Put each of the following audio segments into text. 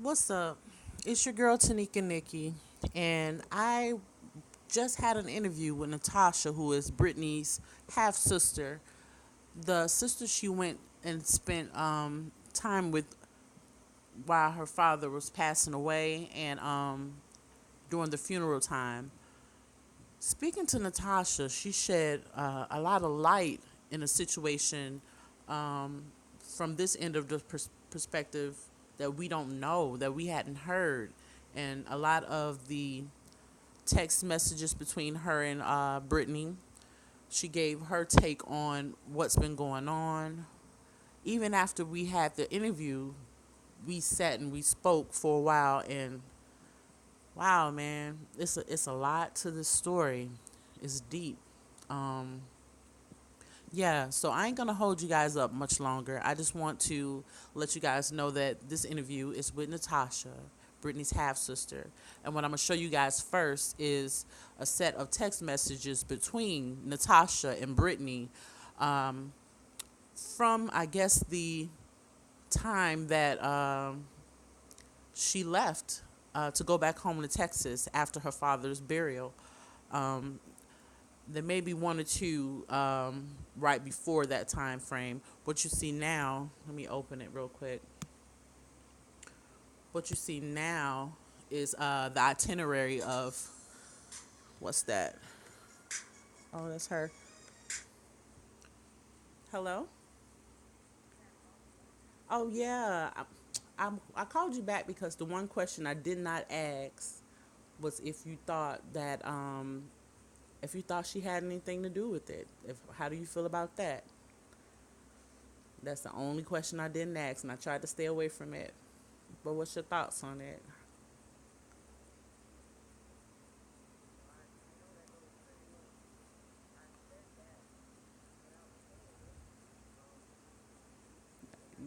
What's up? It's your girl Tanika Nikki, and I just had an interview with Natasha, who is Brittany's half sister, the sister she went and spent time with while her father was passing away, and during the funeral time. Speaking to Natasha, she shed a lot of light in a situation from this end of the perspective that we don't know, that we hadn't heard. And a lot of the text messages between her and Brittany, she gave her take on what's been going on. Even after we had the interview, we sat and we spoke for a while, and wow, man, it's a lot to this story. It's deep. Um, yeah, so I ain't gonna hold you guys up much longer. I just want to let you guys know that this interview is with Natasha, Brittany's half sister. And what I'm gonna show you guys first is a set of text messages between Natasha and Brittany um, from, I guess, the time that she left to go back home to Texas after her father's burial. Um, there may be one or two right before that time frame. What you see now, let me open it real quick. What you see now is the itinerary of what's that? Oh, that's her. Hello? Oh, yeah. I called you back because the one question I did not ask was if you thought she had anything to do with it. How do you feel about that? That's the only question I didn't ask, and I tried to stay away from it. But what's your thoughts on it?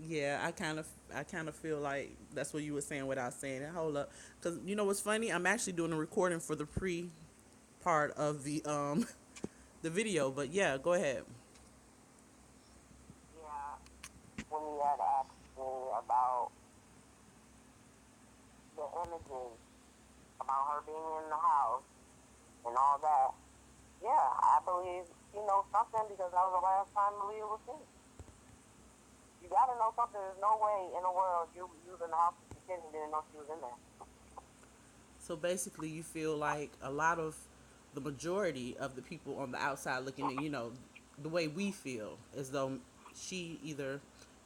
Yeah, I kind of feel like that's what you were saying without saying it. Hold up, because you know what's funny? I'm actually doing a recording for the pre part of the the video. But yeah, go ahead. Yeah, when you had asked me about the images, about her being in the house and all that, yeah, I believe she knows something because that was the last time Malia was seen. You gotta know something. There's no way in the world you was in the house with your kid and didn't know she was in there. So basically, you feel like a lot of the majority of the people on the outside looking at, the way we feel, as though she either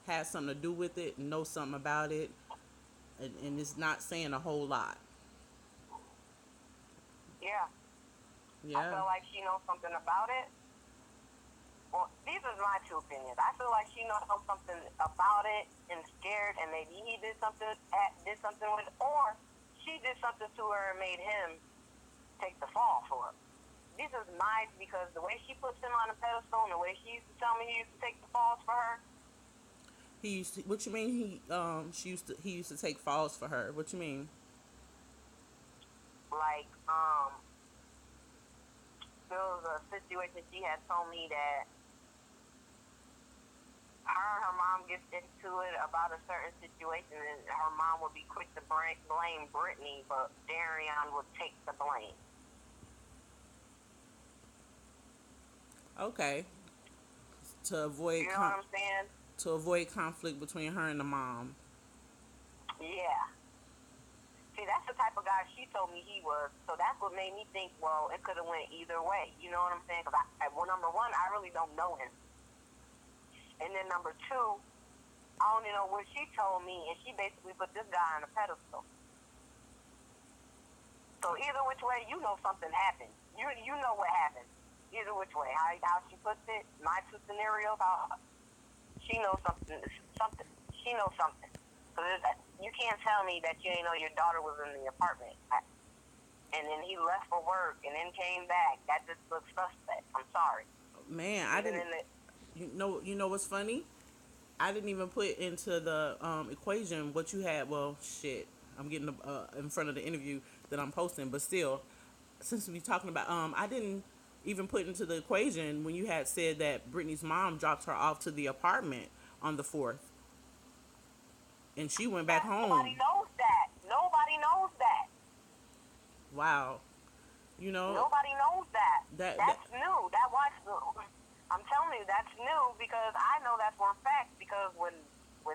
had something to do with it, knows something about it, and it's not saying a whole lot. Yeah, I Yeah. feel like she knows something about it. Well, these are my two opinions. I feel like she knows something about it and scared, and maybe he did something with, it, or she did something to her and made him take the fall for it. This is my because the way she puts him on a pedestal and the way she used to tell me he used to take the falls for her, He used to. What you mean? He used to take falls for her. What you mean? like there was a situation she had told me that her and her mom gets into it about a certain situation, and her mom would be quick to blame Brittany, but Darion would take the blame. Okay. To avoid You know what I'm saying? conflict between her and the mom. Yeah. See, that's the type of guy she told me he was. So that's what made me think, well, it could have went either way. You know what I'm saying? Because well, number one, I really don't know him, and then number two, I only know what she told me, and she basically put this guy on a pedestal. So either which way, you know something happened. You know what happened. Either which way, how she puts it, my two scenarios, how she knows something. Something she knows something. So you can't tell me that you didn't know your daughter was in the apartment, and then he left for work and then came back. That just looks suspect. I'm sorry. Man, I Even didn't. in the You know what's funny? I didn't even put into the equation what you had. Well, shit. I'm getting in front of the interview that I'm posting, but still, since we talking about, I didn't even put into the equation when you had said that Brittany's mom dropped her off to the apartment on the 4th, and she went back yeah, somebody home. knows that. Wow. You know Nobody knows that. that That's new. That was I'm telling you, that's new because I know that's for a fact. Because when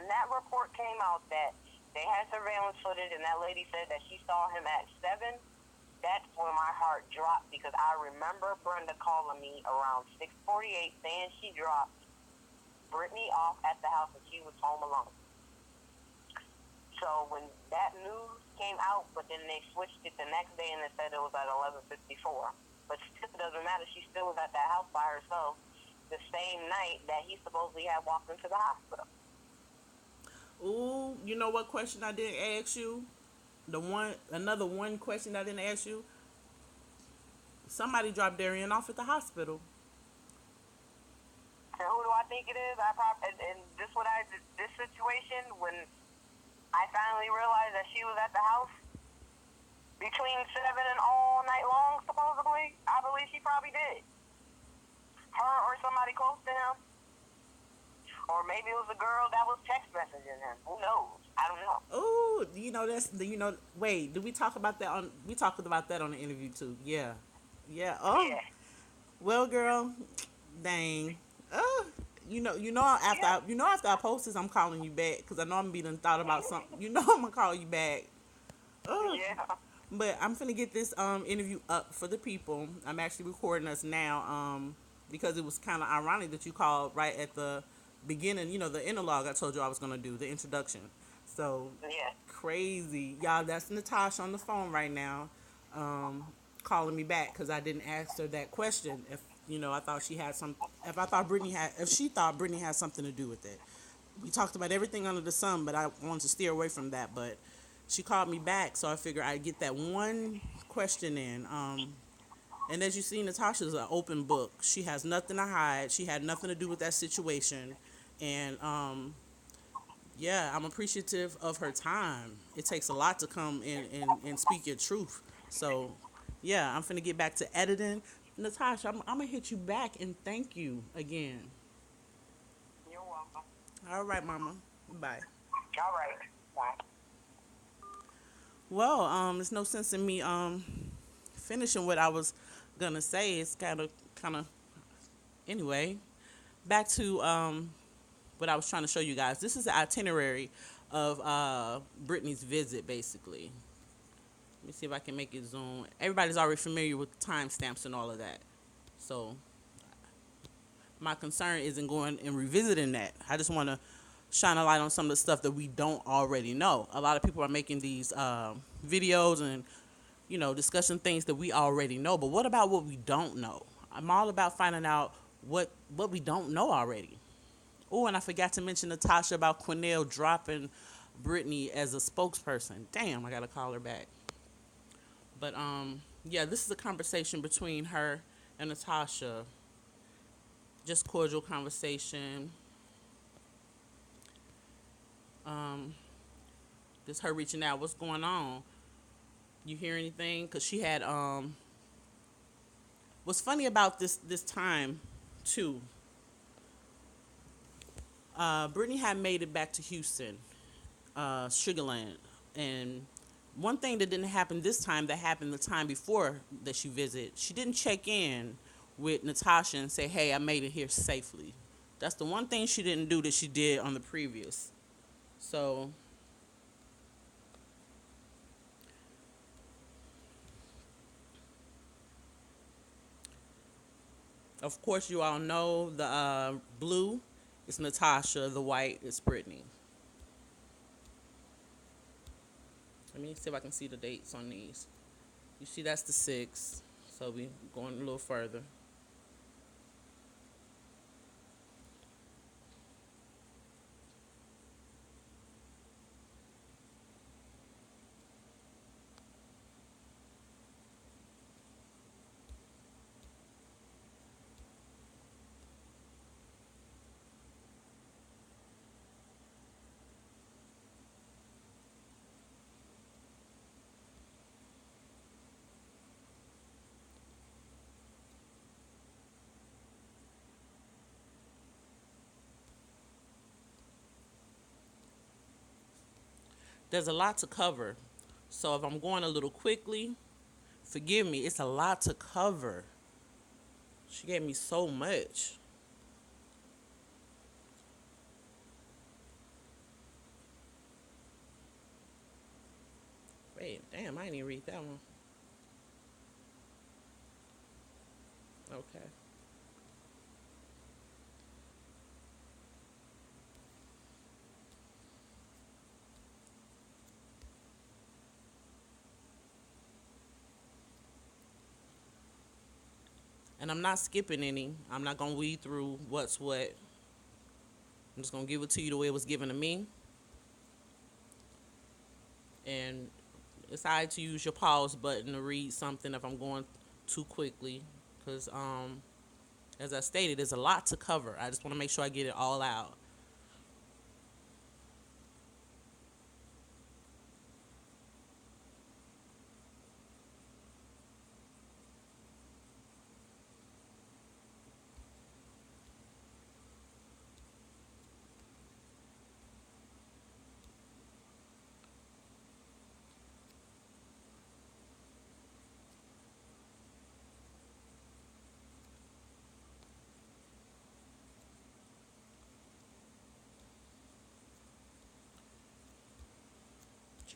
that report came out that they had surveillance footage and that lady said that she saw him at 7, that's when my heart dropped because I remember Brenda calling me around 6:48 saying she dropped Brittany off at the house and she was home alone. So when that news came out, but then they switched it the next day and they said it was at 11:54. But still, it doesn't matter. She still was at that house by herself the same night that he supposedly had walked into the hospital. Ooh, you know what question I didn't ask you? Another one question I didn't ask you. Somebody dropped Darian off at the hospital. And who do I think it is? I probably and this situation when I finally realized that she was at the house between 7 and all night long. Supposedly, I believe she probably did. Her or somebody close to him. Or maybe it was a girl that was text messaging him. Who knows? I don't know. Ooh, wait, did we talk about that on we talked about that on the interview too. Yeah. Yeah. Oh, Yeah. well, girl, dang. Oh, Yeah. after I post this, I'm calling you back because I know I'm being thought about something. I'm gonna call you back. Oh, Yeah. but I'm finna get this interview up for the people. I'm actually recording us now because it was kind of ironic that you called right at the beginning. The interlog I told you I was gonna do the introduction. So Yeah. crazy, y'all. That's Natasha on the phone right now, um, calling me back because I didn't ask her that question. If I thought she had some. If she thought Brittany had something to do with it. We talked about everything under the sun, but I wanted to steer away from that. But she called me back, so I figured I'd get that one question in. And as you see, Natasha's an open book. She has nothing to hide. She had nothing to do with that situation, and yeah, I'm appreciative of her time. It takes a lot to come in and speak your truth. So, yeah, I'm finna get back to editing. Natasha, I'm gonna hit you back and thank you again. You're welcome. All right, Mama. Bye. All right. Bye. Well, there's no sense in me finishing what I was gonna say. It's kind of anyway. Back to what I was trying to show you guys. This is the itinerary of Brittany's visit, basically. Let me see if I can make it zoom. Everybody's already familiar with timestamps and all of that. So my concern isn't going and revisiting that. I just want to shine a light on some of the stuff that we don't already know. A lot of people are making these videos and discussing things that we already know. But what about what we don't know? I'm all about finding out what we don't know already. Oh, and I forgot to mention Natasha about Quinnell dropping Brittany as a spokesperson. Damn, I gotta call her back. But yeah, this is a conversation between her and Natasha. Just cordial conversation. Um, this her reaching out. What's going on? You hear anything? Cause she had What's funny about this time, too? Brittany had made it back to Houston, Sugarland, and one thing that didn't happen this time that happened the time before that she visited, she didn't check in with Natasha and say, "Hey, I made it here safely." That's the one thing she didn't do that she did on the previous. So, of course, you all know the blue is Natasha, the white is Brittany. Let me see if I can see the dates on these. You see, that's the 6th. So we going a little further. There's a lot to cover. So if I'm going a little quickly, Forgive me, it's a lot to cover. She gave me so much. Wait, damn, I didn't even read that one. Okay. And I'm not skipping any. I'm not gonna weed through what's what. I'm just gonna give it to you the way it was given to me. And decide to use your pause button to read something if I'm going too quickly. Because, as I stated, there's a lot to cover. I just want to make sure I get it all out.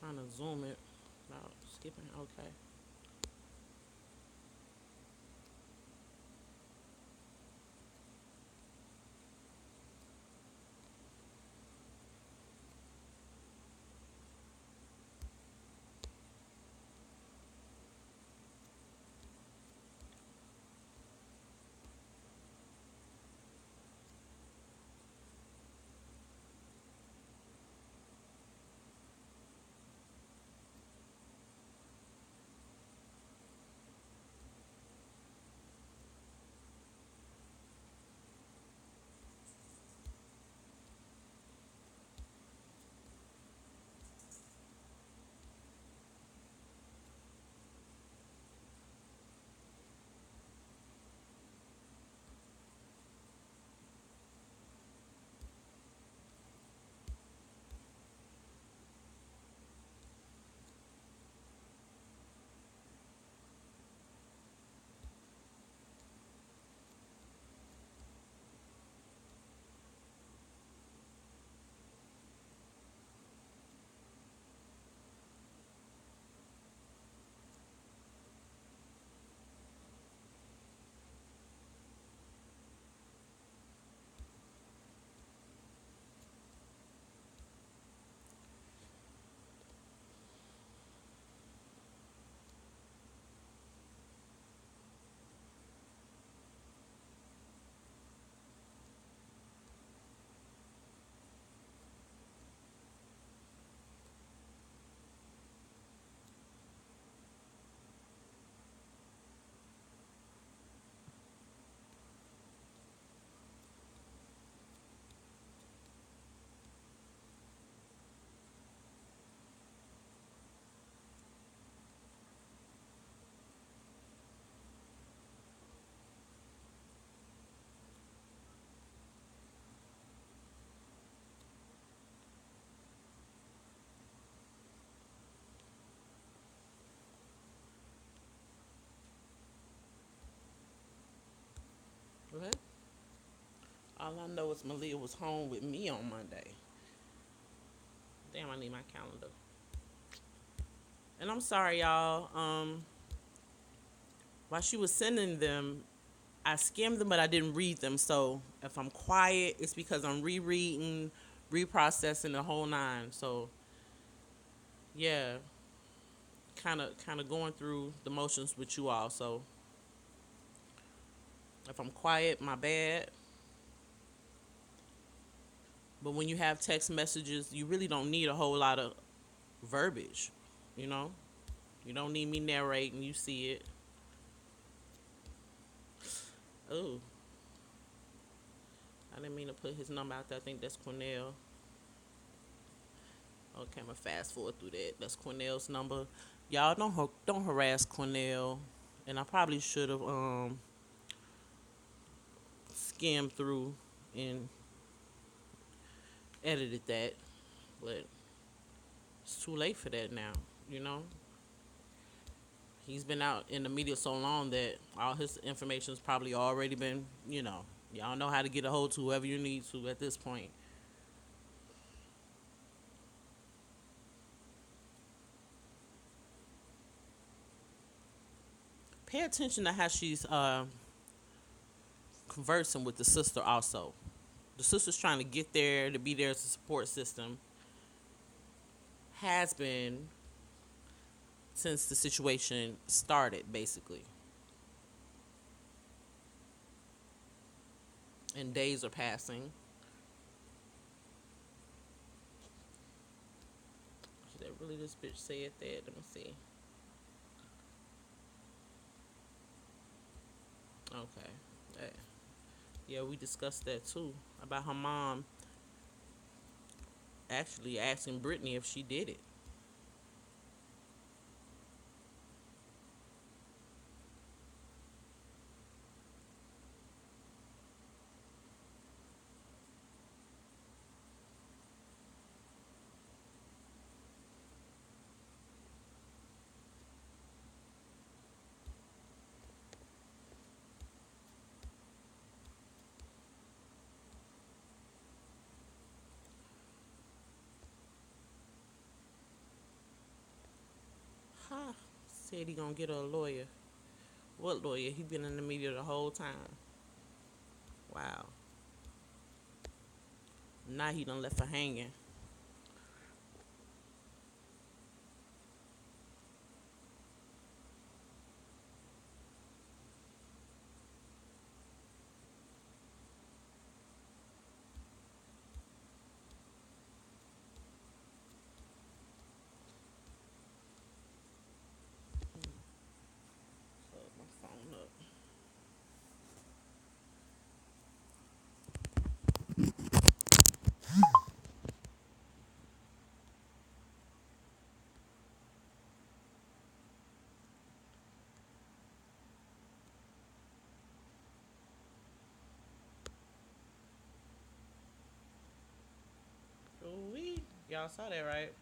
Trying to zoom it. No, skipping. Okay. Okay. All I know is Malia was home with me on Monday. Damn, I need my calendar. And I'm sorry, y'all. While she was sending them, I skimmed them, but I didn't read them. So if I'm quiet, it's because I'm rereading, reprocessing the whole nine. So yeah, kind of going through the motions with you all. So if I'm quiet, my bad. But when you have text messages, you really don't need a whole lot of verbiage. You know, you don't need me narrating. You see it. Oh, I didn't mean to put his number out there. I think that's Cornell. Okay, I'm gonna fast forward through that. That's Cornell's number. Y'all don't harass Cornell. And I probably should have skimmed through and edited that, but it's too late for that now. You know, He's been out in the media so long that all his information's probably already been, y'all know how to get a hold to whoever you need to at this point. Pay attention to how she's conversing with the sister also. The sister's trying to get there to be there as a support system. Has been since the situation started, basically. And days are passing. Did that really this bitch say it there? Let me see. Okay. Hey. Yeah, we discussed that too. About her mom actually asking Brittany if she did it. Huh. Said he gonna get her a lawyer. What lawyer? He been in the media the whole time. Wow. Now he done left her hanging. Plug my phone up. Ooh-wee. Y'all saw that, right?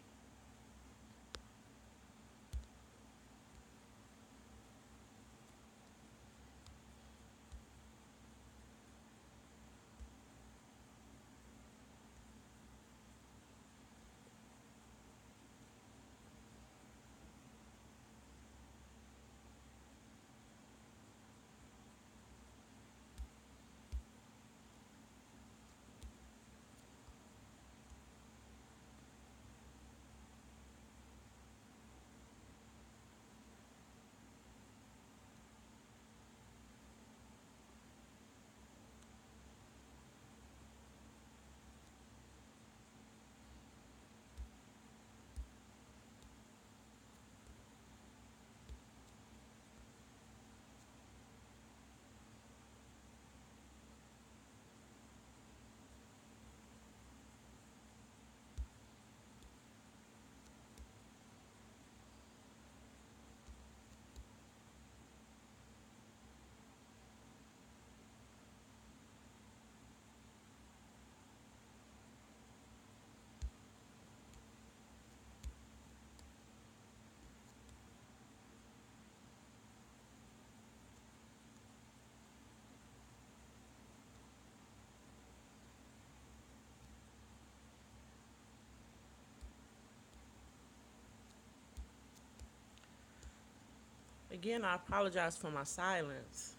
Again, I apologize for my silence.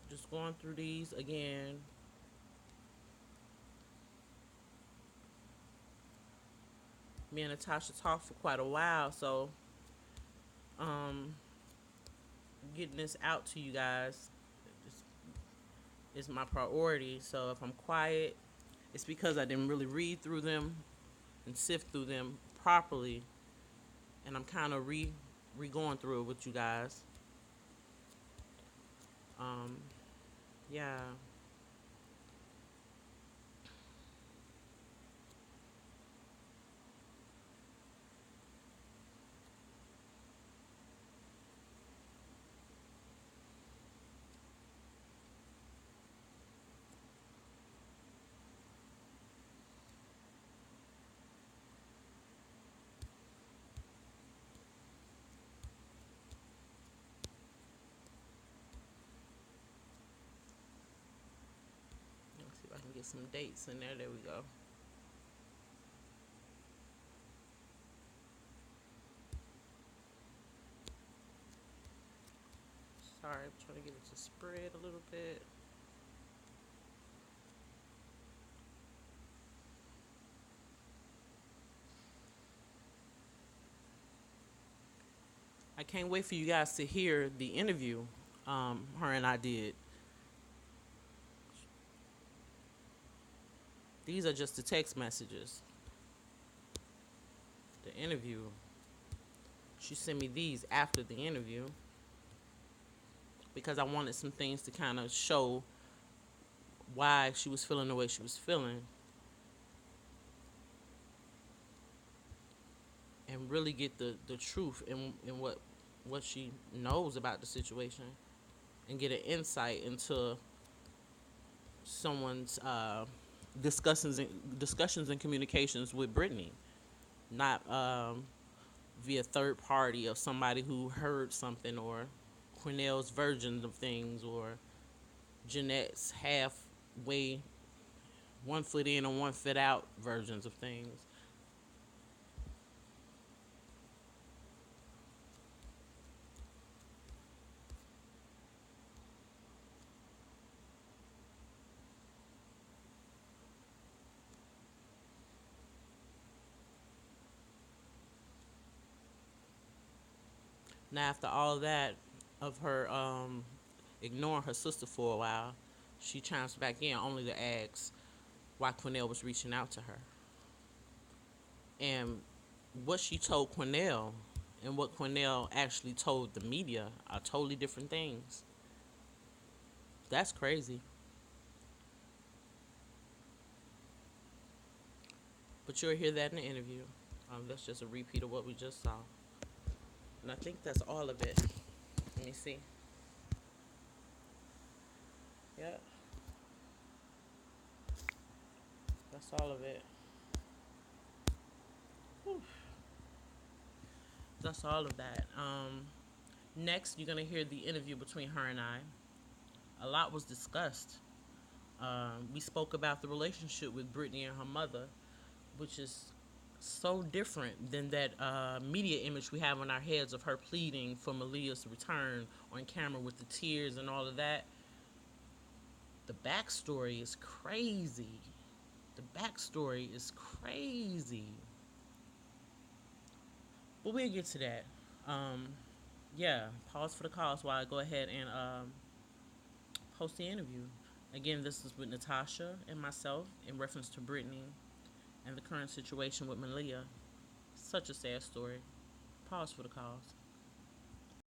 Just going through these again. Me and Natasha talked for quite a while, so um, getting this out to you guys is my priority. So if I'm quiet, it's because I didn't really read through them and sift through them properly, and I'm kind of re going through it with you guys. Um, yeah. get some dates in there. There we go. Sorry, I'm trying to get it to spread a little bit. I can't wait for you guys to hear the interview her and I did. These are just the text messages. The interview. She sent me these after the interview because I wanted some things to kind of show why she was feeling the way she was feeling and really get the truth in what she knows about the situation and get an insight into someone's discussions and communications with Brittany, not via third party of somebody who heard something or Cornell's version of things or Jeanette's halfway, one foot in and one foot out versions of things. Now, after all that, of her ignoring her sister for a while, she chimes back in only to ask why Cornell was reaching out to her. And what she told Cornell and what Cornell actually told the media are totally different things. That's crazy. But you'll hear that in the interview. That's just a repeat of what we just saw. And I think that's all of it. Let me see. Yeah, that's all of it. Whew. That's all of that. Next, you're going to hear the interview between her and I. A lot was discussed. We spoke about the relationship with Brittany and her mother, which is so different than that media image we have in our heads of her pleading for Malia's return on camera with the tears and all of that. The backstory is crazy. The backstory is crazy. But we'll get to that. Um, yeah, pause for the cause while I go ahead and post the interview. Again, this is with Natasha and myself in reference to Brittany and the current situation with Malia. Such a sad story. Pause for the cause.